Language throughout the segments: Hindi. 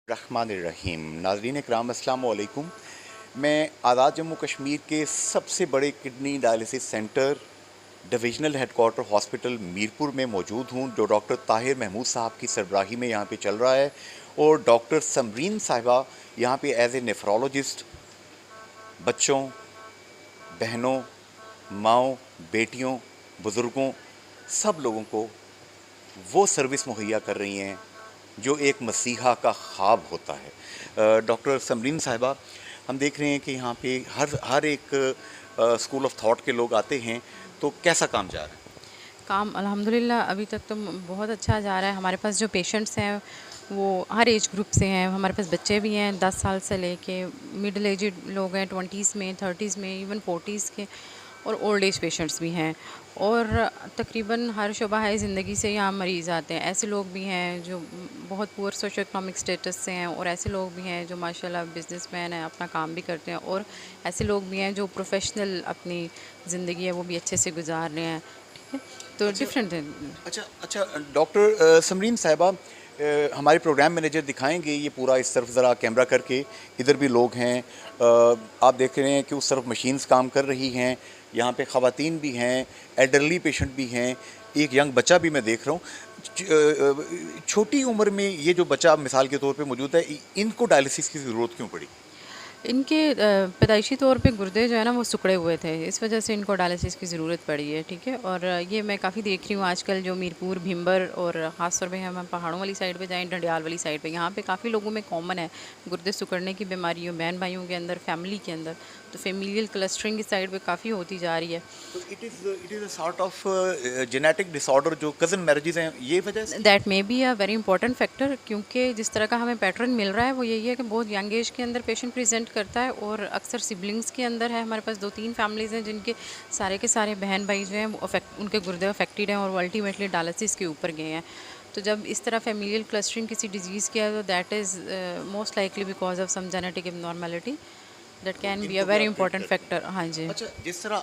रहमानिर्रहीम नाज़रीन इकराम अस्सलाम वालेकुम। मैं आज़ाद जम्मू कश्मीर के सबसे बड़े kidney dialysis centre divisional headquarter hospital Mirpur में मौजूद हूँ, जो डॉक्टर ताहिर महमूद साहब की सरबराही में यहाँ पे चल रहा है। और डॉक्टर समरीन साहिबा यहाँ पे एज ए नेफ्रोलॉजिस्ट बच्चों, बहनों, माँओं, बेटियों, बुज़ुर्गों, सब लोगों को वो सर्विस मुहैया कर रही हैं जो एक मसीहा का ख्वाब होता है। डॉक्टर समरीन साहिबा, हम देख रहे हैं कि यहाँ पे हर हर एक स्कूल ऑफ थॉट के लोग आते हैं, तो कैसा काम जा रहा है? काम अल्हम्दुलिल्लाह अभी तक तो बहुत अच्छा जा रहा है। हमारे पास जो पेशेंट्स हैं वो हर एज ग्रुप से हैं। हमारे पास बच्चे भी हैं 10 साल से लेके मिडिल एजड लोग हैं, 20s में, 30s में, इवन 40s के, और ओल्ड एज पेशेंट्स भी हैं। और तकरीबन हर शुबा है ज़िंदगी से यहाँ मरीज़ आते हैं। ऐसे लोग भी हैं जो बहुत पुअर सोशो इकोनॉमिक स्टेटस से हैं, और ऐसे लोग भी हैं जो माशाल्लाह बिजनेसमैन हैं, अपना काम भी करते हैं, और ऐसे लोग भी हैं जो प्रोफेशनल अपनी ज़िंदगी है वो भी अच्छे से गुजार रहे हैं। ठीक है, तो अच्छा डिफरेंट है। अच्छा अच्छा डॉक्टर समरीन साहिबा, हमारे प्रोग्राम मैनेजर दिखाएंगे ये पूरा, इस तरफ ज़रा कैमरा करके, इधर भी लोग हैं। आप देख रहे हैं कि उस तरफ मशीन्स काम कर रही हैं, यहाँ पे ख़वातीन भी हैं, एल्डरली पेशेंट भी हैं, एक यंग बच्चा भी मैं देख रहा हूँ। छोटी उम्र में ये जो बच्चा मिसाल के तौर पे मौजूद है, इनको डायलिसिस की ज़रूरत क्यों पड़ी? इनके पैदाइशी तौर पे गुर्दे जो है ना वो सिकुड़े हुए थे, इस वजह से इनको डायलिसिस की ज़रूरत पड़ी है। ठीक है, और ये मैं काफ़ी देख रही हूँ आजकल, जो मीरपुर, भीमबर और ख़ास तौर पे हम पहाड़ों वाली साइड पे जाएं, डंडियाल वाली साइड पे, यहाँ पे काफ़ी लोगों में कॉमन है गुर्दे सिकुड़ने की बीमारी, बहन भाइयों के अंदर, फैमिली के अंदर। तो फेमिलियल क्लस्टरिंग की साइड पे काफ़ी होती जा रही है। तो it is a sort of genetic disorder, जो कज़न मैरिजेज हैं, ये वजह है इसकी? That may be a very important factor, क्योंकि जिस तरह का हमें पैटर्न मिल रहा है वो यही है कि बहुत यंग एज के अंदर पेशेंट प्रेजेंट करता है, और अक्सर सिबलिंग्स के अंदर है। हमारे पास 2-3 फैमिलीज़ हैं जिनके सारे के सारे बहन भाई जो हैं वो उनके गुर्दे अफेक्टेड हैं, और वो अल्टीमेटली डायलिसिस के ऊपर गए हैं। तो जब इस तरह फेमिलियल क्लस्टरिंग किसी डिजीज़ की है, तो that is most likely because of some genetic abnormality, that तो कैन बी अ इनको भी वेरी आप ट्रीट इंपॉर्टेंट करते हैं? फैक्टर। हाँ जी। अच्छा, जिस तरह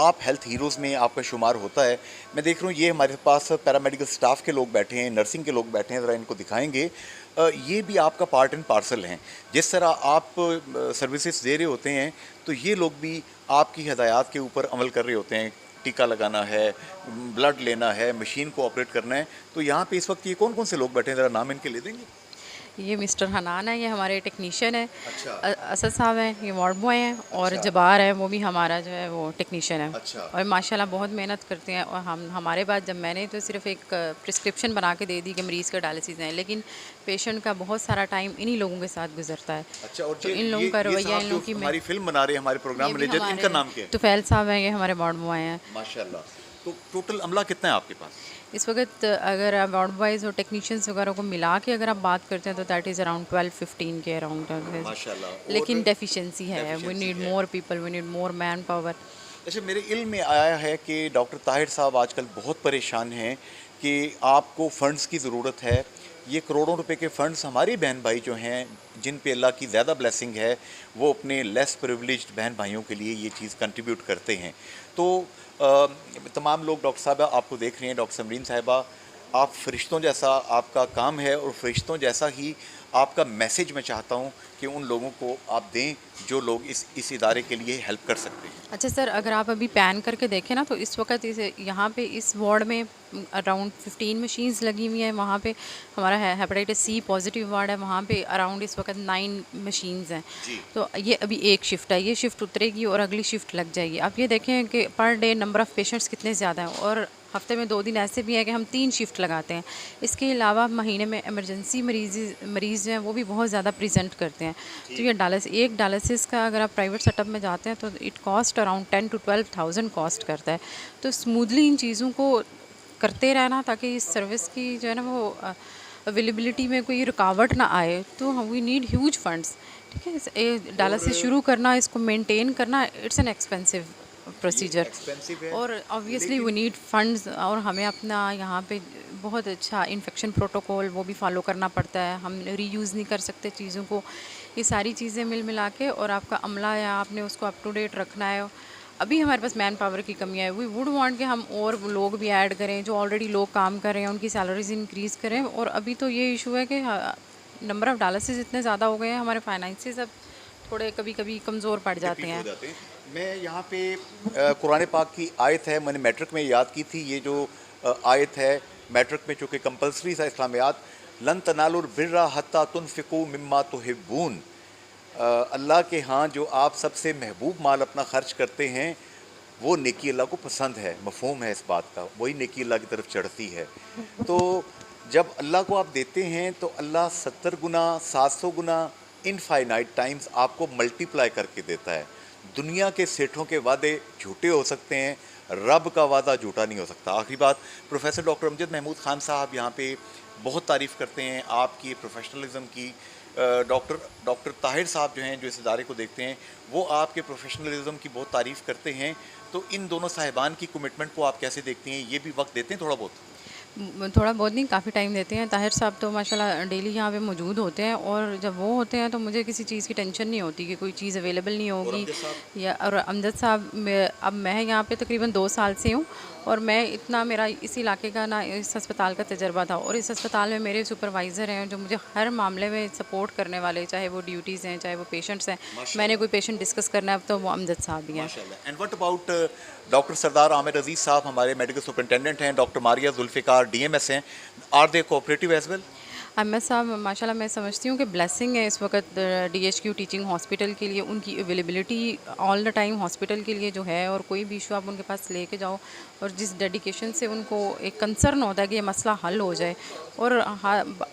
आप हेल्थ हीरोज़ में आपका शुमार होता है, मैं देख रहा हूँ ये हमारे पास पैरामेडिकल स्टाफ के लोग बैठे हैं, नर्सिंग के लोग बैठे हैं, ज़रा इनको दिखाएंगे। ये भी आपका पार्ट एंड पार्सल हैं। जिस तरह आप सर्विसेज दे रहे होते हैं, तो ये लोग भी आपकी हदायत के ऊपर अमल कर रहे होते हैं। टीका लगाना है, ब्लड लेना है, मशीन को ऑपरेट करना है। तो यहाँ पे इस वक्त ये कौन कौन से लोग बैठे हैं, ज़रा नाम इनके ले देंगे? ये मिस्टर हनान है, ये हमारे टेक्नीशियन है। अच्छा। असद साहब हैं, ये वार्ड बॉय हैं, और अच्छा। जबार है, वो भी हमारा जो है वो टेक्नीशियन है। अच्छा। और माशाल्लाह बहुत मेहनत करते हैं। और हम हमारे बाद जब मैंने तो सिर्फ एक प्रिस्क्रिप्शन बना के दे दी कि मरीज़ का डायलिसिस है, लेकिन पेशेंट का बहुत सारा टाइम इन्हीं लोगों के साथ गुजरता है। अच्छा, और तो ये इन ये लोगों का ये रवैया, साहब इन जो लोगों की मैं, हमारी फिल्म बना रहे हैं, हमारे प्रोग्राम ये भी मैनेजर, हमारे इनका नाम क्या है? तुफैल साहब हैं, ये हमारे वार्ड बॉय हैं। माशाल्लाह। तो टोटल अमला कितना है आपके पास? इस वक्त अगर आप वार्ड बॉयज़ और टेक्नीशियंस वगैरह को मिला के अगर आप बात करते हैं, तो दैट इज़ अराउंड 12-15 के अराउंड। माशाल्लाह। और लेकिन डेफिशिएंसी है, वी डेफिशिएंसी नीड है। More people, we need more manpower. अच्छा, मेरे इल्म में आया है कि डॉक्टर ताहिर साहब आजकल बहुत परेशान हैं कि आपको फ़ंड्स की ज़रूरत है। ये करोड़ों रुपए के फ़ंड्स हमारे बहन भाई जो हैं, जिन पे अल्लाह की ज़्यादा ब्लेसिंग है, वो अपने लेस प्रिविलेज्ड बहन भाइयों के लिए ये चीज़ कंट्रीब्यूट करते हैं। तो तमाम लोग डॉक्टर साहब आपको देख रहे हैं, डॉक्टर समरीन साहिबा, आप फ़रिश्तों जैसा आपका काम है, और फ़रिश्तों जैसा ही आपका मैसेज मैं चाहता हूँ कि उन लोगों को आप दें जो लोग इस इदारे के लिए हेल्प कर सकते हैं। अच्छा सर, अगर आप अभी पैन करके देखें ना, तो इस वक्त इस यहाँ पे इस वार्ड में अराउंड 15 मशीन्स लगी हुई हैं। वहाँ पे हमारा हेपेटाइटिस सी पॉजिटिव वार्ड है, वहाँ पे अराउंड इस वक्त 9 मशीन्स हैं। जी। तो ये अभी एक शिफ्ट है, ये शिफ्ट उतरेगी और अगली शिफ्ट लग जाएगी। आप ये देखें कि per day number of patients कितने ज़्यादा हैं, और हफ्ते में 2 दिन ऐसे भी हैं कि हम 3 शिफ्ट लगाते हैं। इसके अलावा महीने में इमरजेंसी मरीज़ जो हैं वो भी बहुत ज़्यादा प्रेजेंट करते हैं। तो ये एक डायलिसिस का अगर आप प्राइवेट सेटअप में जाते हैं, तो it cost around 10 to 12,000 cost करता है। तो स्मूथली इन चीज़ों को करते रहना, ताकि इस सर्विस की जो है ना वो अवेलेबिलिटी में कोई रुकावट ना आए, तो वी नीड ह्यूज फंड्स। ठीक है, डायलिसिस और शुरू करना, इसको मेंटेन करना, इट्स एन एक्सपेंसिव ये प्रोसीजर। एक्सपेंसिव है, और ऑब्वियसली वी लेकिन नीड फंड्स, और हमें अपना यहाँ पे बहुत अच्छा इन्फेक्शन प्रोटोकॉल वो भी फॉलो करना पड़ता है। हम रीयूज़ नहीं कर सकते चीज़ों को। ये सारी चीज़ें मिल मिला के, और आपका अमला या आपने उसको अप टू डेट रखना है। अभी हमारे पास मैन पावर की कमी है। वी वुड वांट कि हम और लोग भी ऐड करें, जो ऑलरेडी लोग काम कर रहे हैं उनकी सैलरीज इंक्रीज़ करें। और अभी तो ये इशू है कि नंबर ऑफ़ डायलिसिस इतने ज़्यादा हो गए हैं, हमारे फाइनेंसेस अब थोड़े कभी-कभी कमज़ोर पड़ जाते डिप्लीट हो हैं। जाते हैं। मैं यहाँ पे कुरान पाक की आयत है, मैंने मैट्रिक में याद की थी, ये जो आयत है मैट्रिक में चूँकि कंपल्सरी था इस्लामियात, लन तनालुल बिर्रा हत्ता तुनफ़िकू मिम्मा तुहिब्बून। अल्लाह के यहाँ जो आप सबसे महबूब माल अपना खर्च करते हैं वो नेकी अल्लाह को पसंद है, मफ़हूम है इस बात का, वही नेकी अल्लाह की तरफ चढ़ती है। तो जब अल्लाह को आप देते हैं तो अल्लाह 70 गुना 700 गुना इनफाइनाइट टाइम्स आपको मल्टीप्लाई करके देता है। दुनिया के सेठों के वादे झूठे हो सकते हैं, रब का वादा झूठा नहीं हो सकता। आखिरी बात, प्रोफेसर डॉक्टर अमजद महमूद खान साहब यहाँ पे बहुत तारीफ़ करते हैं आपकी प्रोफेशनलिज्म की। डॉक्टर डॉक्टर ताहिर साहब जो हैं, जो इस इदारे को देखते हैं, वो आपके प्रोफेशनलिज्म की बहुत तारीफ़ करते हैं। तो इन दोनों साहिबान की कमिटमेंट को आप कैसे देखती हैं? ये भी वक्त देते हैं थोड़ा बहुत? थोड़ा बहुत नहीं, काफ़ी टाइम देते हैं। ताहिर साहब तो माशाल्लाह डेली यहाँ पे मौजूद होते हैं, और जब वो होते हैं तो मुझे किसी चीज़ की टेंशन नहीं होती कि कोई चीज़ अवेलेबल नहीं और होगी। अमजद साहब? या और अमजद साहब, अब मैं यहाँ पे तकरीबन 2 साल से हूँ, और मैं इतना, मेरा इस इलाके का ना इस अस्पताल का तजर्बा था, और इस अस्पताल में मेरे सुपरवाइज़र हैं जो मुझे हर मामले में सपोर्ट करने वाले, चाहे वो ड्यूटीज़ हैं, चाहे वो पेशेंट्स हैं। मैंने कोई पेशेंट डिस्कस करना है तो वो अमजद साहब ही हैं। माशाल्लाह। And what about doctor Sardar Amir Aziz साहब, हमारे मेडिकल सुपरिटेंडेंट हैं, डॉक्टर मारिया जुल्फ़िकार डीएमएस हैं, are they cooperative as well? MS साहब माशाल्लाह, मैं समझती हूँ कि ब्लेसिंग है इस वक्त डीएचक्यू टीचिंग हॉस्पिटल के लिए। उनकी availability all the time hospital के लिए जो है, और कोई भी इशू आप उनके पास लेके जाओ, और जिस डेडिकेशन से उनको एक कंसर्न होता है कि ये मसला हल हो जाए। और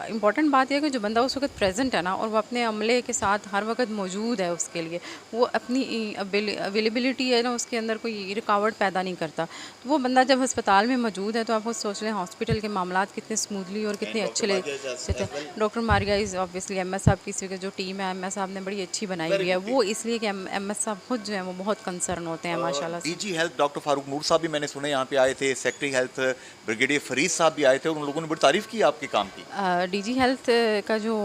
इम्पॉर्टेंट बात यह है कि जो बंदा उस वक्त प्रेजेंट है ना, और वो अपने अमले के साथ हर वक्त मौजूद है, उसके लिए वो अपनी अवेलेबिलिटी है ना, उसके अंदर कोई रुकावट पैदा नहीं करता। तो वो बंदा जब अस्पताल में मौजूद है तो आप खुद सोच लें हॉस्पिटल के मामलात कितने स्मूथली और कितने अच्छे ले सकते हैं। Doctor Maria is obviously MS साहब की जो टीम है, एमएस साहब ने बड़ी अच्छी बनाई हुई है, वो इसलिए कि एमएस साहब खुद जो है वो बहुत कंसर्न होते हैं माशाल्लाह से। डीजी हेल्थ डॉक्टर फारूक नूर साहब भी मैंने सुने यहाँ पे आए थे, सेक्रेटरी हेल्थ ब्रिगेडियर फरीद साहब भी आए थे, और उन लोगों ने बड़ी तारीफ़ की आपके काम की। डीजी हेल्थ का जो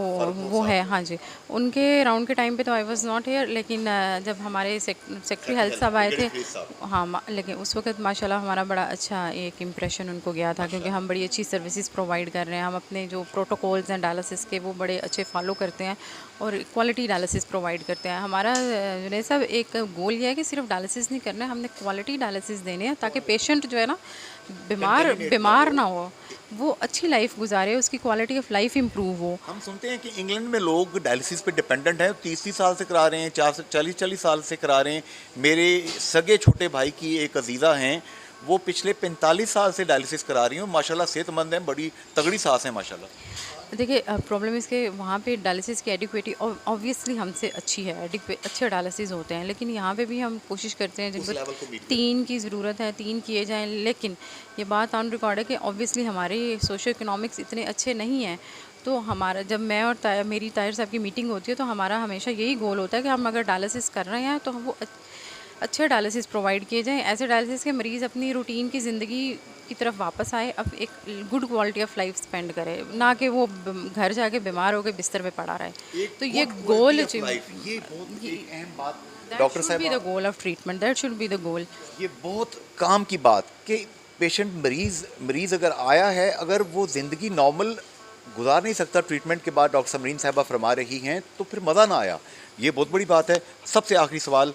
वो है, हाँ जी, उनके राउंड के टाइम पे तो आई वाज नॉट हियर, लेकिन जब हमारे सेक्रेटरी हेल्थ साहब आए थे, हाँ, लेकिन उस वक्त माशाल्लाह हमारा बड़ा अच्छा एक इम्प्रेशन उनको गया था, क्योंकि हम बड़ी अच्छी सर्विसेज प्रोवाइड कर रहे हैं। हम अपने जो प्रोटोकॉल्स हैं डायलिसिस के, वो बड़े अच्छे फॉलो करते हैं, और क्वालिटी डायलिसिस प्रोवाइड करते हैं। हमारा जुनैद साहब एक गोल ये है कि सिर्फ डायलिसिस नहीं करना है, हमने क्वालिटी डायलिसिस देने हैं, ताकि पेशेंट जो है ना बीमार ना हो, वो अच्छी लाइफ गुजारे, उसकी क्वालिटी ऑफ लाइफ इम्प्रूव हो। हम सुनते हैं कि इंग्लैंड में लोग डायलिसिस पे डिपेंडेंट हैं, 30 साल से करा रहे हैं, 40 साल से करा रहे हैं। मेरे सगे छोटे भाई की एक अजीज़ा हैं, वो पिछले 45 साल से डायलिसिस करा रही हूँ, माशाल्लाह सेहतमंद हैं, बड़ी तगड़ी सांस है माशाल्लाह। देखिए, प्रॉब्लम इसके वहाँ पे डायलिसिस की एडिक्वेटी ऑब्वियसली हमसे अच्छी है, अच्छे डायलिसिस होते हैं, लेकिन यहाँ पे भी हम कोशिश करते हैं उस लेवल को जिनको meet करें। 3 की ज़रूरत है 3 किए जाएं। लेकिन ये बात ऑन रिकॉर्ड है कि ऑब्वियसली हमारे सोशो इकोनॉमिक्स इतने अच्छे नहीं हैं। तो हमारा, जब मैं और मेरी ताहिर साहब की मीटिंग होती है, तो हमारा हमेशा यही गोल होता है कि हम अगर डायलिसिस कर रहे हैं तो हम वो अच्छे डायलिसिस प्रोवाइड किए जाएँ, ऐसे डायलिसिस के मरीज़ अपनी रूटीन की ज़िंदगी की तरफ वापस आए, अब एक good quality of life spend करे, ना कि वो घर जाके बीमार होकर बिस्तर पे पड़ा रहे। एक तो ये good goal quality of life, ये बहुत एक अहम बात that doctor should be the साहब, goal of treatment, that should be the goal. ये बहुत काम की बात कि पेशेंट मरीज़ अगर आया है, अगर वो ज़िंदगी नॉर्मल गुजार नहीं सकता ट्रीटमेंट के बाद, डॉक्टर समरीन साहबा फरमा रही हैं, तो फिर मज़ा ना आया, ये बहुत बड़ी बात है। सबसे आखिरी सवाल,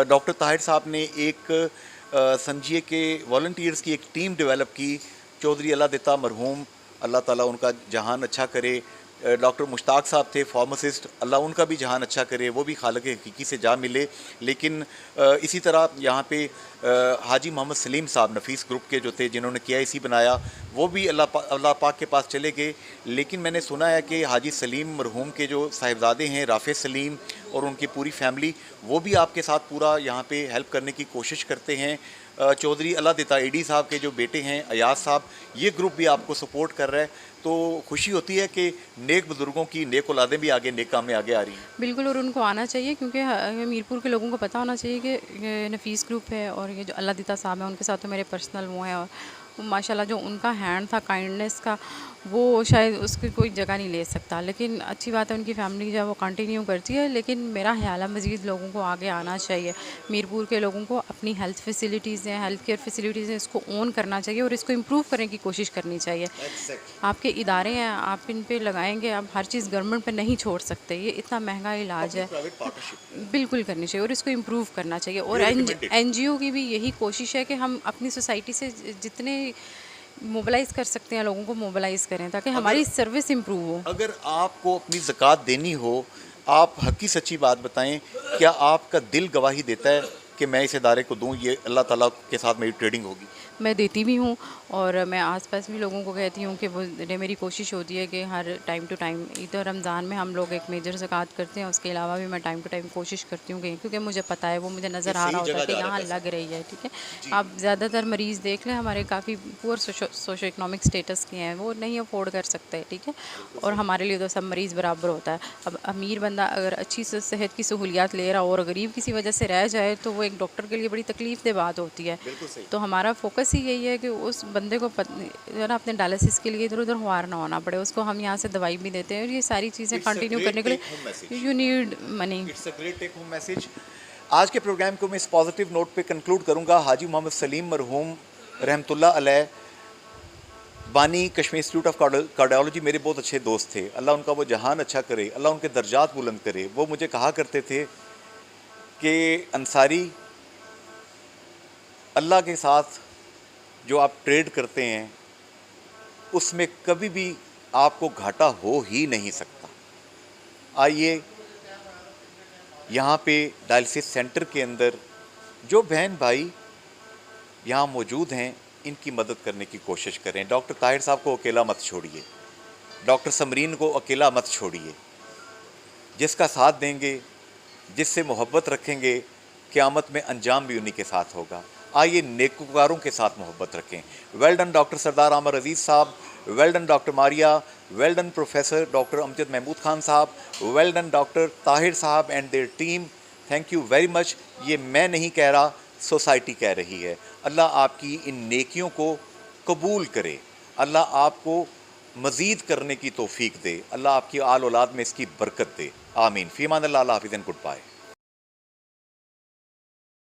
डॉक्टर ताहिर साहब ने एक संजिए के वॉलंटियर्स की एक टीम डेवलप की, चौधरी अल्लाह देता मरहूम, अल्लाह ताला उनका जहान अच्छा करे। डॉक्टर मुश्ताक साहब थे फार्मासिस्ट, अल्लाह उनका भी जहान अच्छा करे, वो भी खालिक हकीकी से जा मिले। लेकिन इसी तरह यहाँ पे हाजी मोहम्मद सलीम साहब नफीस ग्रुप के जो थे, जिन्होंने KIC बनाया, वो भी अल्लाह पाक के पास चले गए। लेकिन मैंने सुना है कि हाजी सलीम मरहूम के जो साहिबजादे हैं राफ़े सलीम और उनकी पूरी फैमिली, वो भी आपके साथ पूरा यहाँ पे हेल्प करने की कोशिश करते हैं। चौधरी अल्लाह देता AD साहब के जो बेटे हैं अयाज साहब, ये ग्रुप भी आपको सपोर्ट कर रहा है। तो खुशी होती है कि नेक बुज़ुर्गों की नेक औलादें भी आगे नेक काम में आगे आ रही हैं। बिल्कुल, और उनको आना चाहिए, क्योंकि मीरपुर के लोगों को पता होना चाहिए कि ये नफीस ग्रुप है, और ये जो अल्लाह दीता साहब हैं, उनके साथ तो मेरे पर्सनल वो हैं, और माशाल्लाह जो उनका हैंड था काइंडनेस का, वो शायद उसकी कोई जगह नहीं ले सकता, लेकिन अच्छी बात है उनकी फैमिली जो है वो कंटिन्यू करती है। लेकिन मेरा ख्याल है मज़ीद लोगों को आगे आना चाहिए, मीरपुर के लोगों को अपनी हेल्थ फैसिलिटीज़ हैं, हेल्थ केयर फैसिलिटीज़ हैं, इसको ओन करना चाहिए और इसको इम्प्रूव करने की कोशिश करनी चाहिए। आपके इदारे हैं, आप इन पे लगाएंगे, आप हर चीज़ गवर्नमेंट पे नहीं छोड़ सकते, ये इतना महंगा इलाज है। बिल्कुल करनी चाहिए और इसको इम्प्रूव करना चाहिए। और एनजीओ की भी यही कोशिश है कि हम अपनी सोसाइटी से जितने मोबिलाइज़ कर सकते हैं लोगों को मोबिलाइज़ करें ताकि हमारी सर्विस इम्प्रूव हो। अगर आपको अपनी ज़कात देनी हो, आप हक़ी सच्ची बात बताएं, क्या आपका दिल गवाही देता है कि मैं इस इदारे को दूं, ये अल्लाह ताला के साथ मेरी ट्रेडिंग होगी? मैं देती भी हूँ और मैं आसपास भी लोगों को कहती हूँ कि वो मेरी कोशिश होती है कि हर टाइम टू टाइम, इधर रमज़ान में हम लोग एक मेजर ज़कात करते हैं, उसके अलावा भी मैं टाइम टू टाइम कोशिश करती हूँ कि, क्योंकि मुझे पता है, वो मुझे नज़र आ रहा होता है कि यहाँ लग रही है। ठीक है, आप ज़्यादातर मरीज़ देख लें हमारे काफ़ी पुअर सोशो इकनॉमिक स्टेटस के हैं, वो नहीं अफोर्ड कर सकते। ठीक है, और हमारे लिए तो सब मरीज़ बराबर होता है। अब अमीर बंदा अगर अच्छी सेहत की सहूलियात ले रहा हो और गरीब किसी वजह से रह जाए तो वो एक डॉक्टर के लिए बड़ी तकलीफ दे बात होती है। तो हमारा फोकस ही यही है कि उस बंदे को जो है ना अपने डायलिसिस के लिए इधर उधर ख्वार ना होना पड़े, उसको हम यहाँ से दवाई भी देते हैं और ये सारी चीज़ें कंटिन्यू करने के लिए you need money. It's a great take home message. आज के प्रोग्राम को मैं इस पॉजिटिव नोट पे कंक्लूड करूंगा। हाजी मोहम्मद सलीम मरहूम रहमतुल्लाह अलैह, बानी कश्मीर इंस्टीट्यूट ऑफ कार्डियोलॉजी, मेरे बहुत अच्छे दोस्त थे। अल्लाह उनका वो जहान अच्छा करे, अल्लाह उनके दर्जात बुलंद करे। वो मुझे कहा करते थे कि अंसारी, अल्लाह के साथ जो आप ट्रेड करते हैं उसमें कभी भी आपको घाटा हो ही नहीं सकता। आइए यहाँ पे डायलिसिस सेंटर के अंदर जो बहन भाई यहाँ मौजूद हैं, इनकी मदद करने की कोशिश करें। डॉक्टर ताहिर साहब को अकेला मत छोड़िए, डॉक्टर समरीन को अकेला मत छोड़िए। जिसका साथ देंगे, जिससे मोहब्बत रखेंगे, क़यामत में अंजाम भी उन्हीं के साथ होगा। आइए नेककारों के साथ मोहब्बत रखें। वेल डन डॉक्टर सरदार आमर अजीज़ साहब, well done doctor Maria, well done professor doctor Amjad Mahmood Khan साहब, वेल डन डॉक्टर ताहिर साहब and their team. Thank you very much. ये मैं नहीं कह रहा, सोसाइटी कह रही है। अल्लाह आपकी इन नेकियों को कबूल करे, अल्लाह आपको मज़ीद करने की तौफीक दे, अल्लाह आपकी आल औलाद में इसकी बरकत दे। आमीन। फ़ी अमान अल्लाह, हाफ़िज़ एंड गुड बाय।